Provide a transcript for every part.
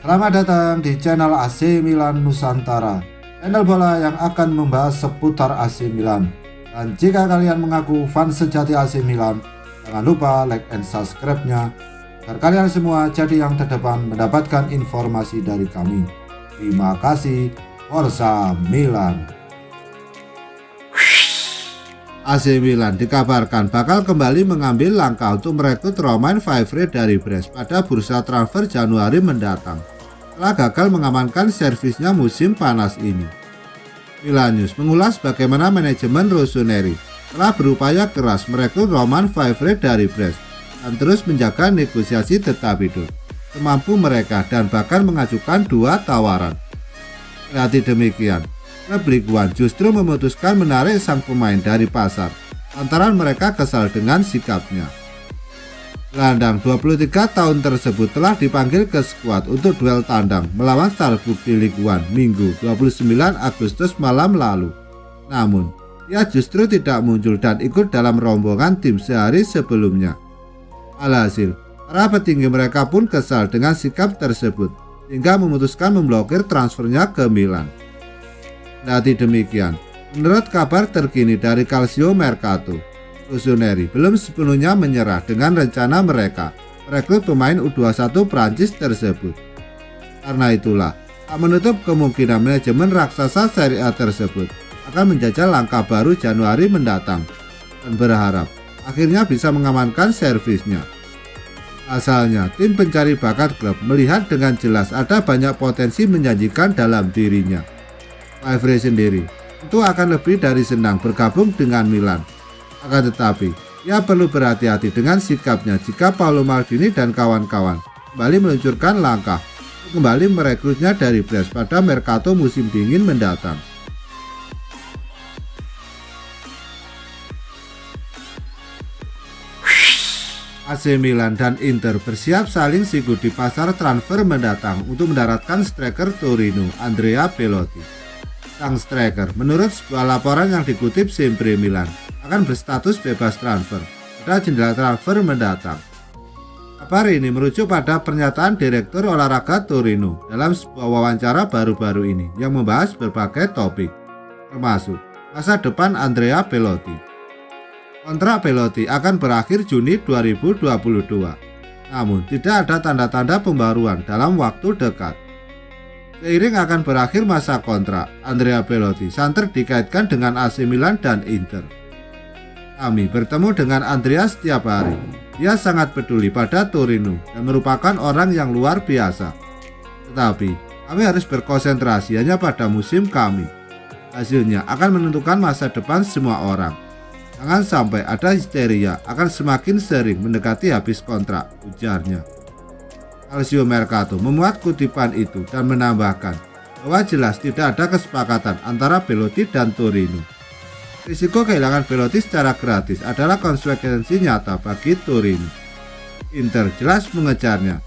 Selamat datang di channel AC Milan Nusantara, channel bola yang akan membahas seputar AC Milan. Dan jika kalian mengaku fans sejati AC Milan, jangan lupa like and subscribe-nya agar kalian semua jadi yang terdepan mendapatkan informasi dari kami. Terima kasih. Forza Milan. AC Milan dikabarkan bakal kembali mengambil langkah untuk merekrut Romain Faivre dari Brest pada bursa transfer Januari mendatang setelah gagal mengamankan servisnya musim panas ini. Milan News mengulas bagaimana manajemen Rossoneri telah berupaya keras merekrut Romain Faivre dari Brest dan terus menjaga negosiasi tetap hidup semampu mereka dan bahkan mengajukan 2 tawaran. Berarti demikian, klub Ligue 1 justru memutuskan menarik sang pemain dari pasar lantaran mereka kesal dengan sikapnya. Gelandang 23 tahun tersebut telah dipanggil ke skuad untuk duel tandang melawan Salzburg di Ligue 1 Minggu 29 Agustus malam lalu. Namun, ia justru tidak muncul dan ikut dalam rombongan tim sehari sebelumnya. Alhasil, para petinggi mereka pun kesal dengan sikap tersebut hingga memutuskan memblokir transfernya ke Milan. Berarti demikian, menurut kabar terkini dari Calcio Mercato, Rossoneri belum sepenuhnya menyerah dengan rencana mereka merekrut pemain U21 Prancis tersebut. Karena itulah, tak menutup kemungkinan manajemen raksasa Serie A tersebut akan menjajal langkah baru Januari mendatang dan berharap akhirnya bisa mengamankan servisnya. Asalnya, tim pencari bakat klub melihat dengan jelas ada banyak potensi menjanjikan dalam dirinya. Faivre sendiri tentu akan lebih dari senang bergabung dengan Milan. Akan tetapi, ia perlu berhati-hati dengan sikapnya jika Paolo Maldini dan kawan-kawan kembali meluncurkan langkah untuk kembali merekrutnya dari Brest pada Mercato musim dingin mendatang. AC Milan dan Inter bersiap saling sikut di pasar transfer mendatang untuk mendaratkan striker Torino Andrea Belotti. Sang striker, menurut sebuah laporan yang dikutip Sempre Milan, akan berstatus bebas transfer pada jendela transfer mendatang. Kabar ini merujuk pada pernyataan Direktur Olahraga Torino dalam sebuah wawancara baru-baru ini yang membahas berbagai topik, termasuk masa depan Andrea Belotti. Kontrak Belotti akan berakhir Juni 2022, namun tidak ada tanda-tanda pembaruan dalam waktu dekat. Seiring akan berakhir masa kontrak, Andrea Belotti santer dikaitkan dengan AC Milan dan Inter. Kami bertemu dengan Andrea setiap hari. Dia sangat peduli pada Torino dan merupakan orang yang luar biasa. Tetapi, kami harus berkonsentrasi hanya pada musim kami. Hasilnya akan menentukan masa depan semua orang. Jangan sampai ada histeria akan semakin sering mendekati habis kontrak, ujarnya. Calcio Mercato memuat kutipan itu dan menambahkan bahwa jelas tidak ada kesepakatan antara Belotti dan Torino. Risiko kehilangan Belotti secara gratis adalah konsekuensi nyata bagi Torino. Inter jelas mengejarnya.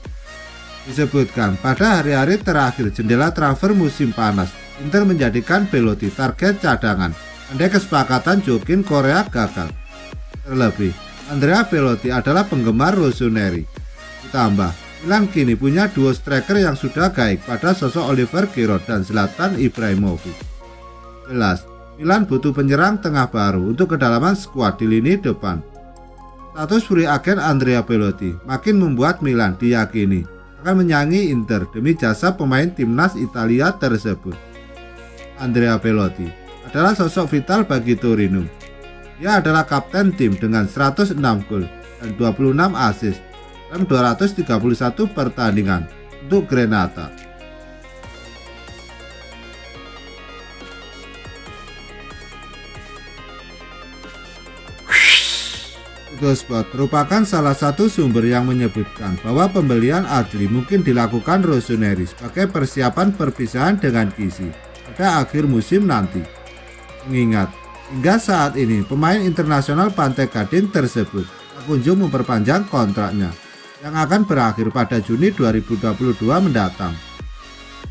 Disebutkan pada hari-hari terakhir jendela transfer musim panas, Inter menjadikan Belotti target cadangan andai kesepakatan Jokin Korea gagal. Terlebih, Andrea Belotti adalah penggemar Rossoneri. Ditambah, Milan kini punya duo striker yang sudah gaik pada sosok Oliver Giroud dan Zlatan Ibrahimovic. Jelas, Milan butuh penyerang tengah baru untuk kedalaman skuad di lini depan. Status free agent Andrea Belotti makin membuat Milan diyakini akan menyaingi Inter demi jasa pemain timnas Italia tersebut. Andrea Belotti adalah sosok vital bagi Torino. Dia adalah kapten tim dengan 106 gol dan 26 assist dalam 231 pertandingan untuk Grenata. Sport merupakan salah satu sumber yang menyebutkan bahwa pembelian Adli mungkin dilakukan Rossoneri sebagai persiapan perpisahan dengan Kisi pada akhir musim nanti. Mengingat, hingga saat ini pemain internasional Pantai Gading tersebut tak kunjung memperpanjang kontraknya yang akan berakhir pada Juni 2022 mendatang.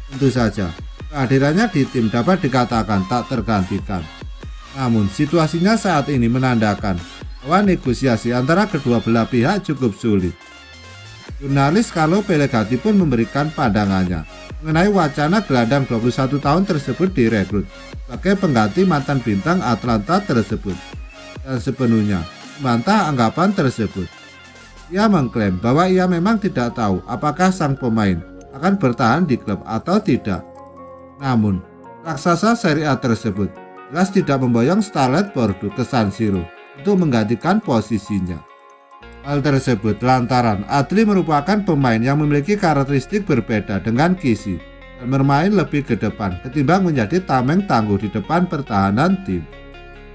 Tentu saja, kehadirannya di tim dapat dikatakan tak tergantikan. Namun, situasinya saat ini menandakan bahwa negosiasi antara kedua belah pihak cukup sulit. Jurnalis Carlo Pellegatti pun memberikan pandangannya mengenai wacana gelandang 21 tahun tersebut direkrut sebagai pengganti mantan bintang Atlanta tersebut, dan sepenuhnya membantah anggapan tersebut. Ia mengklaim bahwa ia memang tidak tahu apakah sang pemain akan bertahan di klub atau tidak. Namun, raksasa Serie A tersebut jelas tidak memboyong Starlet Bordeaux ke San Siro untuk menggantikan posisinya. Hal tersebut lantaran Adli merupakan pemain yang memiliki karakteristik berbeda dengan Kisi dan bermain lebih ke depan ketimbang menjadi tameng tangguh di depan pertahanan tim.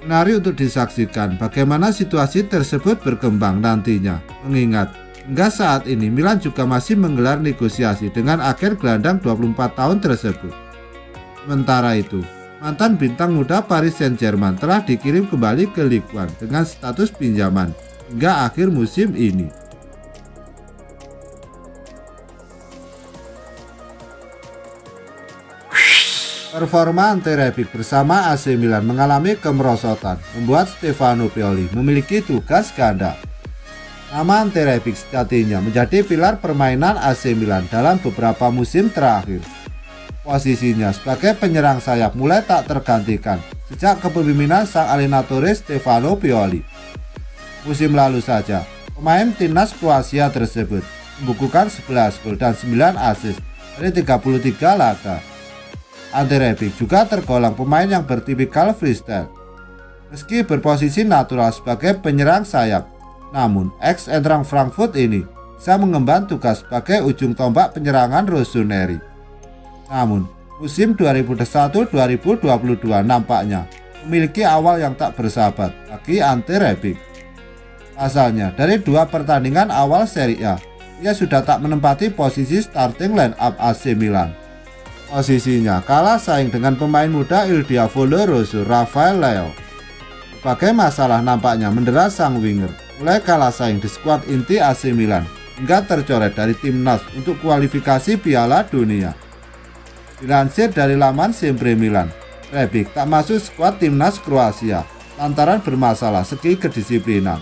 Menarik untuk disaksikan bagaimana situasi tersebut berkembang nantinya, mengingat hingga saat ini Milan juga masih menggelar negosiasi dengan agen gelandang 24 tahun tersebut. Sementara itu, mantan bintang muda Paris Saint-Germain telah dikirim kembali ke Ligue 1 dengan status pinjaman hingga akhir musim ini. Performa Ante Rebic bersama AC Milan mengalami kemerosotan, membuat Stefano Pioli memiliki tugas ganda. Nama Ante Rebic sejatinya menjadi pilar permainan AC Milan dalam beberapa musim terakhir. Posisinya sebagai penyerang sayap mulai tak tergantikan sejak kepemimpinan sang allenatore Stefano Pioli. Musim lalu saja, pemain timnas Kroasia tersebut membukukan 11 gol dan 9 assist dari 33 laga. Ante Rebic juga tergolong pemain yang bertipikal freestyle. Meski berposisi natural sebagai penyerang sayap, namun ex-entrang Frankfurt ini bisa mengemban tugas sebagai ujung tombak penyerangan rossoneri. Namun, musim 2021-2022 nampaknya memiliki awal yang tak bersahabat bagi Ante Rebic. Pasalnya, dari 2 pertandingan awal Serie A, ia sudah tak menempati posisi starting line up AC Milan. Posisinya kalah saing dengan pemain muda Il Diavolo Rosso Rafael Leao. Berbagai masalah nampaknya mendera sang winger, mulai kalah saing di skuad inti AC Milan hingga tercoret dari timnas untuk kualifikasi Piala Dunia. Dilansir dari laman Sempre Milan, Rebic tak masuk skuad timnas Kroasia lantaran bermasalah segi kedisiplinan.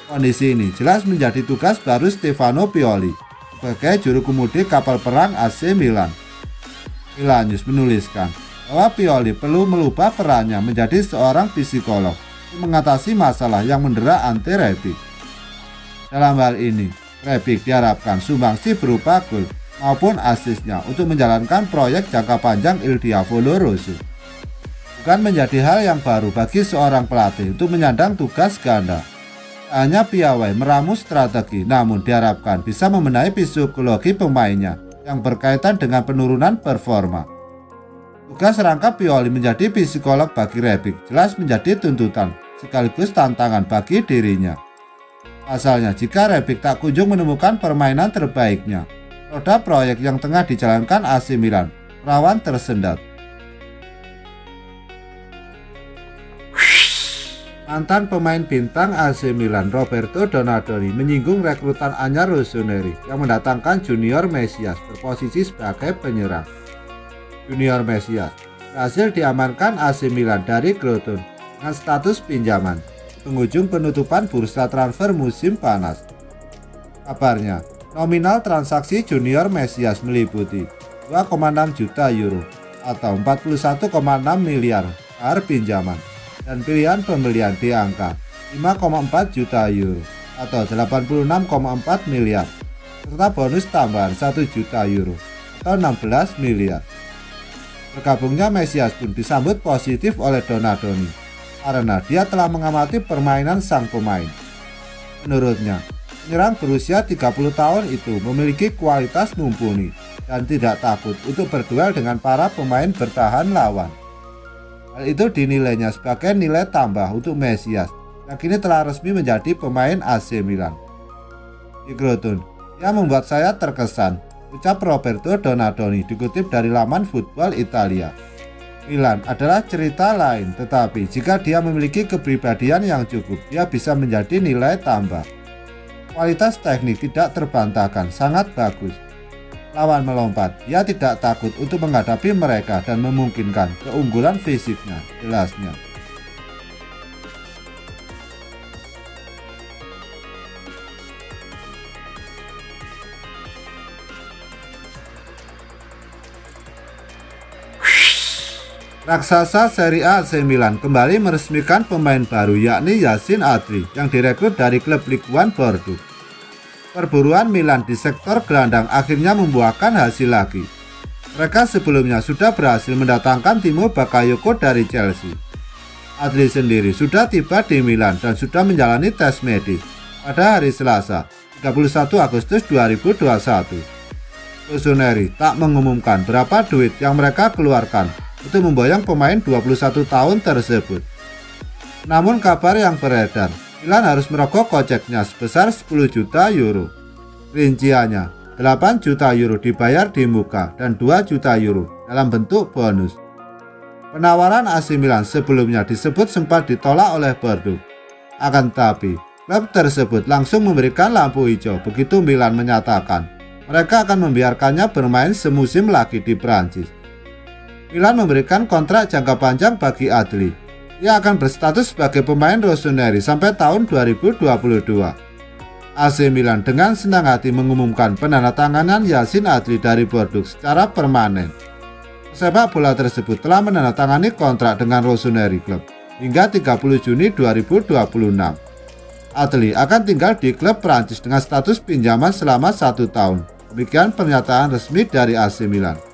Kondisi ini jelas menjadi tugas baru Stefano Pioli sebagai juru kemudi kapal perang AC Milan. Milan News menuliskan bahwa Pioli perlu melubah perannya menjadi seorang psikolog untuk mengatasi masalah yang mendera Ante Rebic. Dalam hal ini, Rebic diharapkan sumbangsi berupa gol maupun asisnya untuk menjalankan proyek jangka panjang Il Diavolo Rosso. Bukan menjadi hal yang baru bagi seorang pelatih untuk menyandang tugas ganda. Hanya piawai meramu strategi, namun diharapkan bisa membenahi psikologi pemainnya yang berkaitan dengan penurunan performa. Tugas rangkap Pioli menjadi psikolog bagi Rebic jelas menjadi tuntutan sekaligus tantangan bagi dirinya. Pasalnya, jika Rebic tak kunjung menemukan permainan terbaiknya, roda proyek yang tengah dijalankan AC Milan rawan tersendat. Mantan pemain bintang AC Milan Roberto Donadoni menyinggung rekrutan anyar rossoneri yang mendatangkan Junior Mesias berposisi sebagai penyerang. Junior Mesias berhasil diamankan AC Milan dari Crotone dengan status pinjaman penghujung penutupan bursa transfer musim panas. Kabarnya, nominal transaksi Junior Mesias meliputi 2,6 juta euro atau 41,6 miliar pinjaman dan pilihan pembelian di angka 5,4 juta euro atau 86,4 miliar serta bonus tambahan 1 juta euro atau 16 miliar. Bergabungnya Mesias pun disambut positif oleh Donadoni karena dia telah mengamati permainan sang pemain. Menurutnya, penyerang berusia 30 tahun itu memiliki kualitas mumpuni dan tidak takut untuk berduel dengan para pemain bertahan lawan. Hal itu dinilainya sebagai nilai tambah untuk Mesias yang kini telah resmi menjadi pemain AC Milan. Di Crotone, ia membuat saya terkesan, ucap Roberto Donadoni dikutip dari laman Football Italia. Milan adalah cerita lain, tetapi jika dia memiliki kepribadian yang cukup, dia bisa menjadi nilai tambah. Kualitas teknik tidak terbantahkan, sangat bagus. Lawan melompat, dia tidak takut untuk menghadapi mereka dan memungkinkan keunggulan fisiknya, jelasnya. Raksasa Serie A AC Milan kembali meresmikan pemain baru yakni Yacine Adli yang direkrut dari klub Ligue 1 Bordeaux. Perburuan Milan di sektor gelandang akhirnya membuahkan hasil lagi. Mereka sebelumnya sudah berhasil mendatangkan Timo Bakayoko dari Chelsea. Adli sendiri sudah tiba di Milan dan sudah menjalani tes medis pada hari Selasa, 31 Agustus 2021. Rossoneri tak mengumumkan berapa duit yang mereka keluarkan untuk memboyong pemain 21 tahun tersebut. Namun kabar yang beredar, Milan harus merogoh koceknya sebesar 10 juta euro. Rinciannya, 8 juta euro dibayar di muka dan 2 juta euro dalam bentuk bonus. Penawaran AC Milan sebelumnya disebut sempat ditolak oleh Bordeaux. Akan tetapi, klub tersebut langsung memberikan lampu hijau begitu Milan menyatakan mereka akan membiarkannya bermain semusim lagi di Prancis. Milan memberikan kontrak jangka panjang bagi Adli. Ia akan berstatus sebagai pemain Rossoneri sampai tahun 2022. AC Milan dengan senang hati mengumumkan penandatanganan Yacine Adli dari Bordeaux secara permanen. Pesepak bola tersebut telah menandatangani kontrak dengan Rossoneri Club hingga 30 Juni 2026. Adli akan tinggal di klub Prancis dengan status pinjaman selama 1 tahun. Demikian pernyataan resmi dari AC Milan.